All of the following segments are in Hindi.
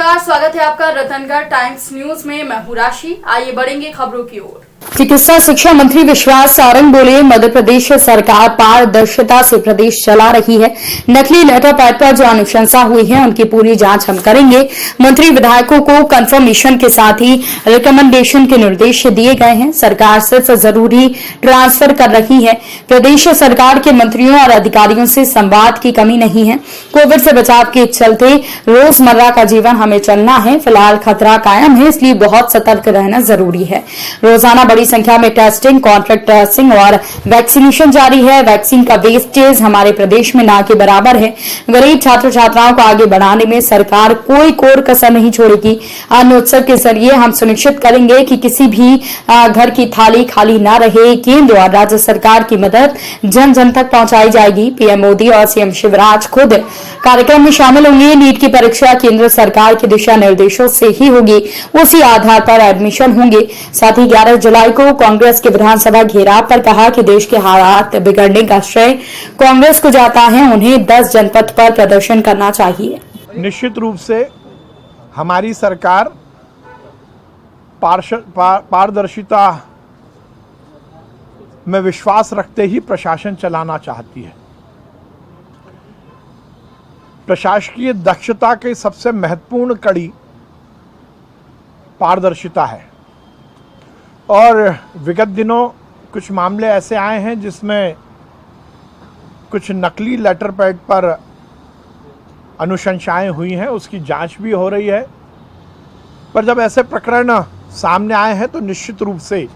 नमस्कार, स्वागत है आपका रतनगढ़ टाइम्स न्यूज में। मैं हूं राशि। आइए बढ़ेंगे खबरों की ओर। चिकित्सा शिक्षा मंत्री विश्वास सारंग बोले, मध्य प्रदेश सरकार पारदर्शिता से प्रदेश चला रही है। नकली लेटर पैड पर जो अनुशंसा हुई है उनकी पूरी जांच हम करेंगे। मंत्री विधायकों को कंफर्मेशन के साथ ही रिकमेंडेशन के निर्देश दिए गए हैं। सरकार सिर्फ जरूरी ट्रांसफर कर रही है। प्रदेश सरकार के मंत्रियों और अधिकारियों से संवाद की कमी नहीं है। कोविड से बचाव के चलते रोजमर्रा का जीवन हमें चलना है। फिलहाल खतरा कायम है, इसलिए बहुत सतर्क रहना जरूरी है। रोजाना बड़ी संख्या में टेस्टिंग, कॉन्ट्रैक्ट ट्रेसिंग और वैक्सीनेशन जारी है। वैक्सीन का वेस्टेज हमारे प्रदेश में ना के बराबर है। गरीब छात्र छात्राओं को आगे बढ़ाने में सरकार कोई कोर कसर नहीं छोड़ेगी। अन्न उत्सव के जरिए हम सुनिश्चित करेंगे कि किसी भी घर की थाली खाली न रहे। केंद्र और राज्य सरकार की मदद जन जन तक पहुंचाई जाएगी। पीएम मोदी और सीएम शिवराज खुद कार्यक्रम में शामिल होंगे। नीट की परीक्षा केंद्र सरकार के दिशा निर्देशों से ही होगी, उसी आधार पर एडमिशन होंगे। साथ ही 11 जुलाई को कांग्रेस के विधानसभा घेराव पर कहा कि देश के हालात बिगड़ने का श्रेय कांग्रेस को जाता है। उन्हें 10 जनपद पर प्रदर्शन करना चाहिए। निश्चित रूप से हमारी सरकार पारदर्शिता में विश्वास रखते ही प्रशासन चलाना चाहती है। प्रशासकीय दक्षता की सबसे महत्वपूर्ण कड़ी पारदर्शिता है और विगत दिनों कुछ मामले ऐसे आए हैं जिसमें कुछ नकली लेटर पैड पर अनुशंसाएं हुई हैं, उसकी जांच भी हो रही है। पर जब ऐसे प्रकरण सामने आए हैं तो निश्चित रूप से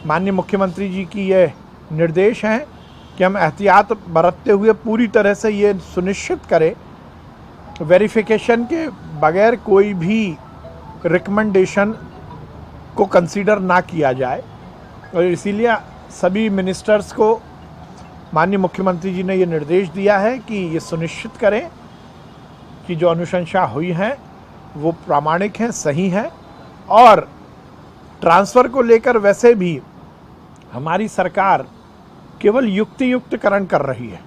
माननीय मुख्यमंत्री जी की ये निर्देश हैं कि हम एहतियात बरतते हुए पूरी तरह से ये सुनिश्चित करें वेरिफिकेशन के बगैर कोई भी रिकमेंडेशन को कंसीडर ना किया जाए। और इसीलिए सभी मिनिस्टर्स को माननीय मुख्यमंत्री जी ने ये निर्देश दिया है कि ये सुनिश्चित करें कि जो अनुशंसा हुई है वो प्रामाणिक हैं, सही हैं। और ट्रांसफ़र को लेकर वैसे भी हमारी सरकार केवल युक्तियुक्तकरण कर रही है।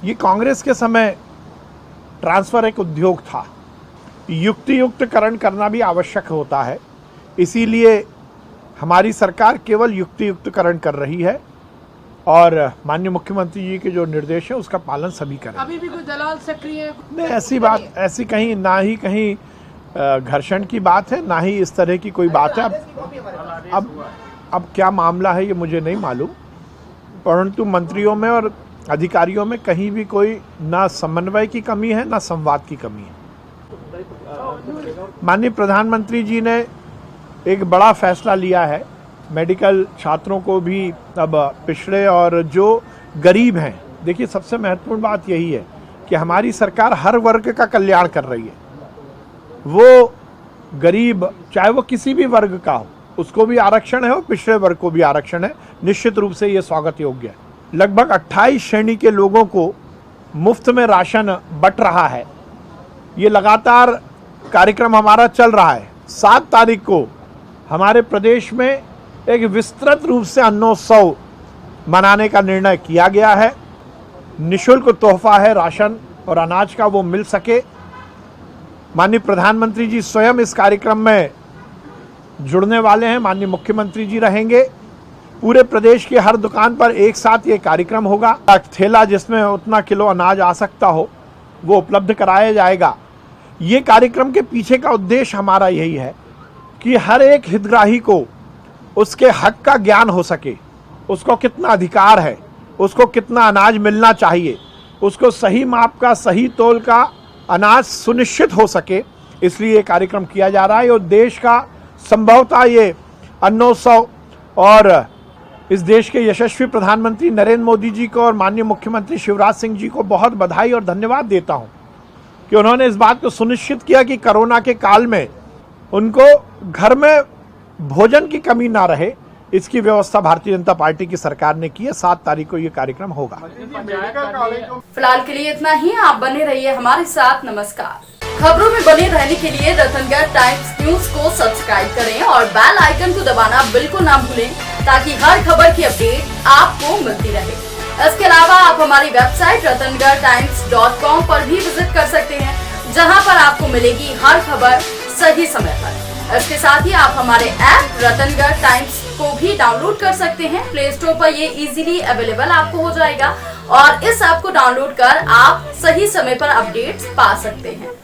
ये कांग्रेस के समय ट्रांसफ़र एक उद्योग था, युक्तियुक्तकरण करना भी आवश्यक होता है। इसीलिए हमारी सरकार केवल युक्तियुक्तकरण कर रही है और माननीय मुख्यमंत्री जी के जो निर्देश है उसका पालन सभी करें। अभी भी कोई दलाल सक्रिय नहीं, ऐसी बात ऐसी कहीं ना ही कहीं घर्षण की बात है, ना ही इस तरह की कोई बात है। अब क्या मामला है ये मुझे नहीं मालूम, परंतु मंत्रियों में और अधिकारियों में कहीं भी कोई ना समन्वय की कमी है ना संवाद की कमी है। माननीय प्रधानमंत्री जी ने एक बड़ा फैसला लिया है। मेडिकल छात्रों को भी अब पिछड़े और जो गरीब हैं, देखिए सबसे महत्वपूर्ण बात यही है कि हमारी सरकार हर वर्ग का कल्याण कर रही है। वो गरीब चाहे वो किसी भी वर्ग का हो उसको भी आरक्षण है और पिछड़े वर्ग को भी आरक्षण है। निश्चित रूप से ये स्वागत योग्य है। लगभग 28 श्रेणी के लोगों को मुफ्त में राशन बंट रहा है। ये लगातार कार्यक्रम हमारा चल रहा है। 7 तारीख को हमारे प्रदेश में एक विस्तृत रूप से अन्नोत्सव मनाने का निर्णय किया गया है। निःशुल्क तोहफा है राशन और अनाज का, वो मिल सके। माननीय प्रधानमंत्री जी स्वयं इस कार्यक्रम में जुड़ने वाले हैं। माननीय मुख्यमंत्री जी रहेंगे। पूरे प्रदेश की हर दुकान पर एक साथ ये कार्यक्रम होगा। थैला जिसमें उतना किलो अनाज आ सकता हो वो उपलब्ध कराया जाएगा। ये कार्यक्रम के पीछे का उद्देश्य हमारा यही है कि हर एक हितग्राही को उसके हक का ज्ञान हो सके, उसको कितना अधिकार है, उसको कितना अनाज मिलना चाहिए, उसको सही माप का, सही तौल का अनाज सुनिश्चित हो सके। इसलिए ये कार्यक्रम किया जा रहा है और देश का संभवतः ये अन्नोत्सव और इस देश के यशस्वी प्रधानमंत्री नरेंद्र मोदी जी को और माननीय मुख्यमंत्री शिवराज सिंह जी को बहुत बधाई और धन्यवाद देता हूं कि उन्होंने इस बात को सुनिश्चित किया कि कोरोना के काल में उनको घर में भोजन की कमी ना रहे। इसकी व्यवस्था भारतीय जनता पार्टी की सरकार ने की है। 7 तारीख को ये कार्यक्रम होगा। फिलहाल के लिए इतना ही। आप बने रहिए हमारे साथ। नमस्कार। खबरों में बने रहने के लिए रतनगढ़ टाइम्स न्यूज को सब्सक्राइब करें और बेल आइकन को दबाना बिल्कुल ना भूलें ताकि हर खबर की अपडेट आपको मिलती रहे। इसके अलावा आप हमारी वेबसाइट रतनगढ़ times.com पर भी विजिट कर सकते हैं। जहां पर आपको मिलेगी हर खबर सही समय पर। इसके साथ ही आप हमारे ऐप रतनगढ़ टाइम्स को भी डाउनलोड कर सकते हैं। प्ले स्टोर पर ये इजीली अवेलेबल आपको हो जाएगा और इस ऐप को डाउनलोड कर आप सही समय पर अपडेट्स पा सकते हैं।